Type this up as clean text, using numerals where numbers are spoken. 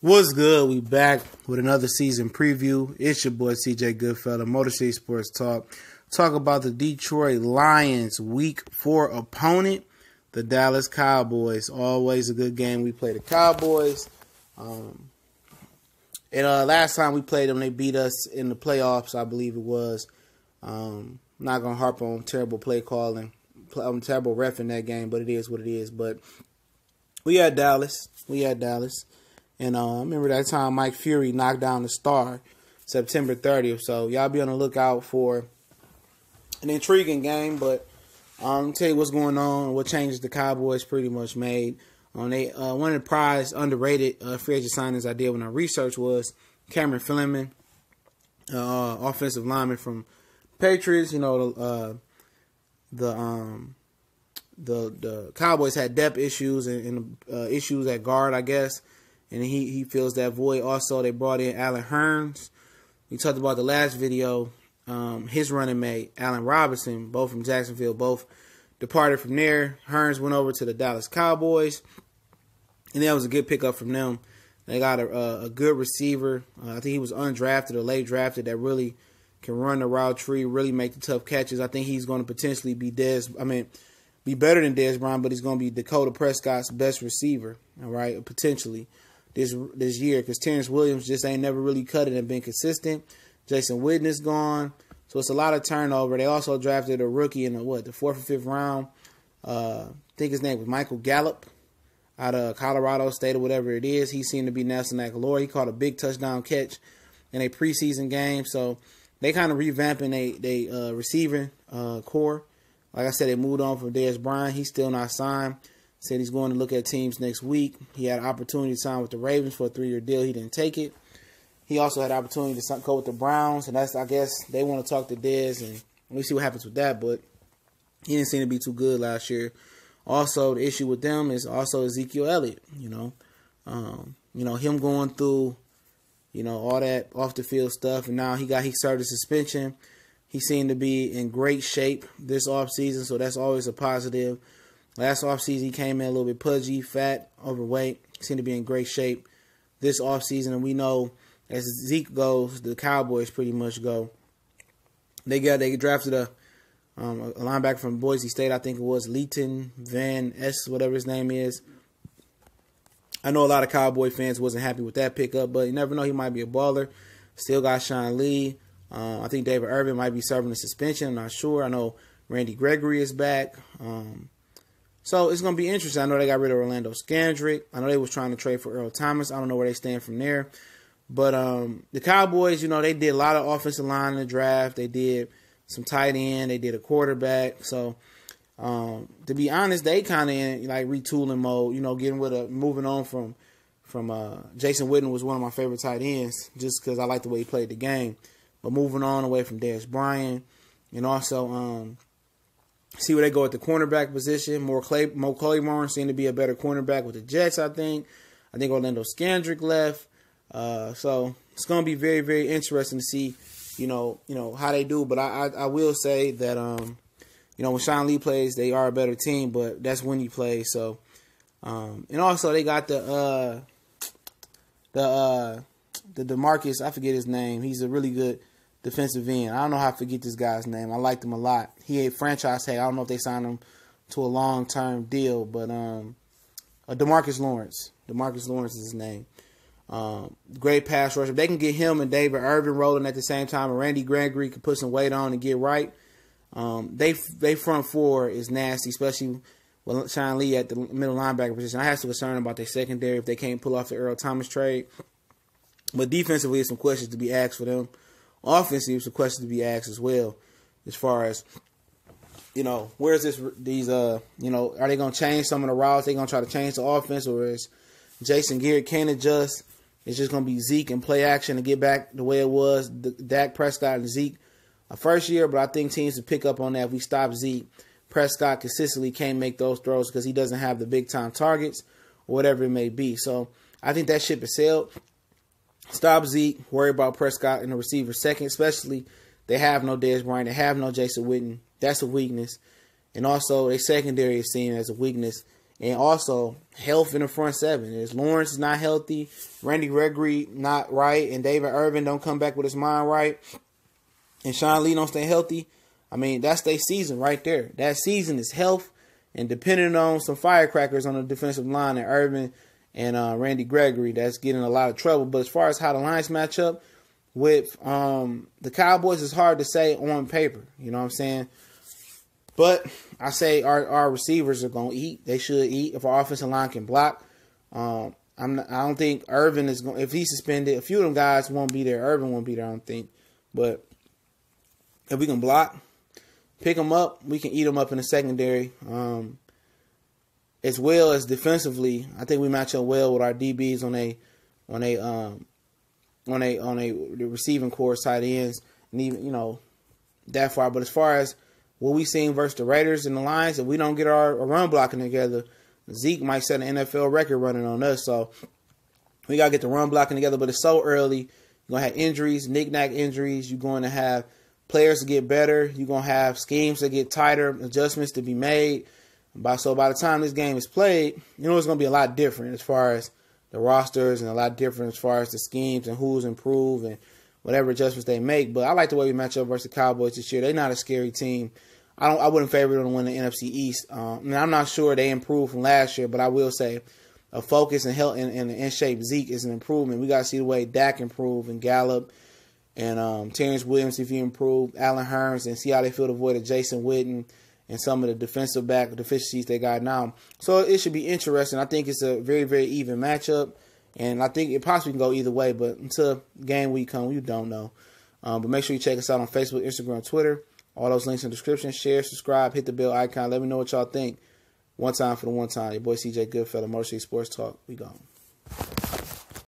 What's good? We back with another season preview. It's your boy CJ Goodfellow, Motor City Sports Talk. Talk about the Detroit Lions Week 4 opponent, the Dallas Cowboys. Always a good game. We play the Cowboys. And last time we played them, they beat us in the playoffs, I believe it was. I'm not going to harp on terrible play calling, terrible ref in that game, but it is what it is. But we had Dallas. And I remember that time Mike Fury knocked down the Star, September 30th. So y'all be on the lookout for an intriguing game. But I'll tell you what's going on, what changes the Cowboys pretty much made. One of the prized, underrated free agent signings I did when I researched was Cameron Fleming, offensive lineman from Patriots. You know, the Cowboys had depth issues and issues at guard, I guess. And he fills that void. Also, they brought in Allen Hurns. We talked about the last video. His running mate, Allen Robinson, both from Jacksonville, both departed from there. Hurns went over to the Dallas Cowboys. And that was a good pickup from them. They got a good receiver. I think he was undrafted or late drafted that really can run the route tree, really make the tough catches. I think he's going to potentially be be better than Dez Bryant, but he's going to be Dakota Prescott's best receiver, all right, potentially this year, because Terrence Williams just ain't never really cut it and been consistent. Jason Witten is gone, so it's a lot of turnover. They also drafted a rookie in the 4th or 5th round. I think his name was Michael Gallup out of Colorado State or whatever it is. He seemed to be Nelson Aguilar. He caught a big touchdown catch in a preseason game, so they kind of revamping they receiving core. Like I said, they moved on from Dez Bryant. He's still not signed. Said he's going to look at teams next week. He had an opportunity to sign with the Ravens for a 3-year deal. He didn't take it. He also had an opportunity to go with the Browns, and I guess they want to talk to Dez, and we'll see what happens with that. But he didn't seem to be too good last year. Also, the issue with them is also Ezekiel Elliott. Him going through, all that off the field stuff, and now he served a suspension. He seemed to be in great shape this offseason, so that's always a positive. Last offseason, he came in a little bit pudgy, fat, overweight. He seemed to be in great shape this offseason, and we know as Zeke goes, the Cowboys pretty much go. They drafted a linebacker from Boise State, I think it was Leighton Van S, whatever his name is. I know a lot of Cowboy fans wasn't happy with that pickup, but you never know, he might be a baller. Still got Sean Lee. I think David Irvin might be serving a suspension. I'm not sure. I know Randy Gregory is back. So it's going to be interesting. I know they got rid of Orlando Scandrick. I know they was trying to trade for Earl Thomas. I don't know where they stand from there. But the Cowboys, they did a lot of offensive line in the draft. They did some tight end. They did a quarterback. So to be honest, they kind of in retooling mode, moving on from Jason Witten was one of my favorite tight ends just because I like the way he played the game. But moving on away from Dez Bryant, and also see where they go at the cornerback position. Mo Claiborne seemed to be a better cornerback with the Jets, I think. I think Orlando Scandrick left. So it's going to be very, very interesting to see, how they do. But I will say that, when Sean Lee plays, they are a better team, but that's when he plays. So, and also they got the DeMarcus, I forget his name. He's a really good defensive end. I don't know how to forget this guy's name. I liked him a lot. He a franchise tag. I don't know if they signed him to a long-term deal, but DeMarcus Lawrence. DeMarcus Lawrence is his name. Great pass rusher. If they can get him and David Irvin rolling at the same time, and Randy Gregory can put some weight on and get right, they front four is nasty, especially with Sean Lee at the middle linebacker position. I have some concern about their secondary if they can't pull off the Earl Thomas trade. But defensively, there's some questions to be asked for them. Offensively, some questions to be asked as well, as far as, where is are they going to change some of the routes? They going to try to change the offense, or is Jason Garrett can't adjust? It's just going to be Zeke and play action to get back the way it was. Dak Prescott and Zeke first year, but I think teams will pick up on that if we stop Zeke. Prescott consistently can't make those throws because he doesn't have the big-time targets or whatever it may be. So I think that ship has sailed. Stop Zeke, worry about Prescott and the receiver second, especially they have no Dez Bryant, they have no Jason Witten. That's a weakness. And also, their secondary is seen as a weakness And also, health in the front seven. As Lawrence is not healthy, Randy Gregory not right, and David Irvin don't come back with his mind right, and Sean Lee don't stay healthy, I mean, that's their season right there. That season is health, and depending on some firecrackers on the defensive line and Irvin and Randy Gregory, that's getting a lot of trouble. But as far as how the Lions match up with the Cowboys, it's hard to say on paper. You know what I'm saying? But I say our receivers are going to eat. They should eat if our offensive line can block. I don't think Irvin is going. If he's suspended, a few of them guys won't be there. Irvin won't be there, I don't think. But if we can block, pick them up, we can eat them up in the secondary. As well as defensively, I think we match up well with our DBs on the receiving core, tight ends, and even that far. But as far as what we seen versus the Raiders and the Lions, if we don't get our run blocking together, Zeke might set an NFL record running on us. So we got to get the run blocking together, but it's so early. You're going to have injuries, knick-knack injuries. You're going to have players to get better. You're going to have schemes to get tighter, adjustments to be made. So by the time this game is played, it's going to be a lot different as far as the rosters and a lot different as far as the schemes and who's improved and whatever adjustments they make. But I like the way we match up versus the Cowboys this year. They're not a scary team. I wouldn't favor them to win the NFC East. And I'm not sure they improved from last year, but I will say a focus and health and in shape Zeke is an improvement. We got to see the way Dak improve and Gallup and Terrence Williams if he improved, Allen Hurns, and see how they fill the void of Jason Witten and some of the defensive back deficiencies they got now. So it should be interesting. I think it's a very, very even matchup, and I think it possibly can go either way, but until game week comes, you don't know. But make sure you check us out on Facebook, Instagram, Twitter. All those links in the description. Share, subscribe, hit the bell icon. Let me know what y'all think. One time for the one time. Your boy CJ Goodfellow, Motor City Sports Talk. We gone.